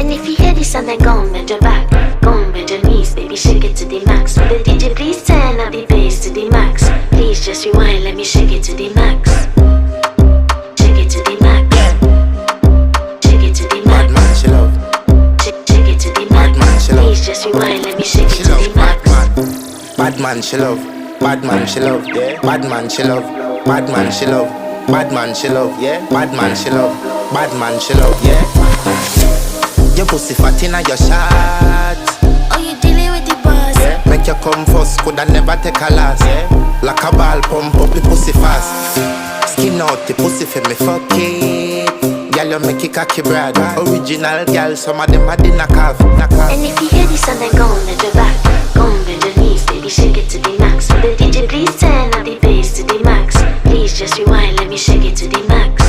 And if you hear this and then go on bend your back, go on bend your knees, baby, shake it to the max. Will the DJ please turn up the bass to the max? Please just rewind, let me shake it to the max. Shake it to the max. Shake it to the max. Bad man, she love. Shake it to the max. Bad man, she love. Please just rewind, let me shake it She to love the max. bad man, she love. Bad man, she love. Yeah. Bad man, she love. Bad man, she love. Bad man, she love. Yeah. Bad man, she love. Bad man, she love. Yeah. Your pussy fat inna your shot. Oh, you dealing with the boss? Yeah. Make you come first, coulda never take a last. Yeah. Like a ball, pump up the pussy fast. Skin out the pussy for me fuck it. Girl, you make it cocky brad. Original girl, some of them are the knockoff. And if you hear this and then go on bend your back, go on bend your knees, baby, shake it to the max. Will the DJ please turn up the bass to the max? Please just rewind, let me shake it to the max.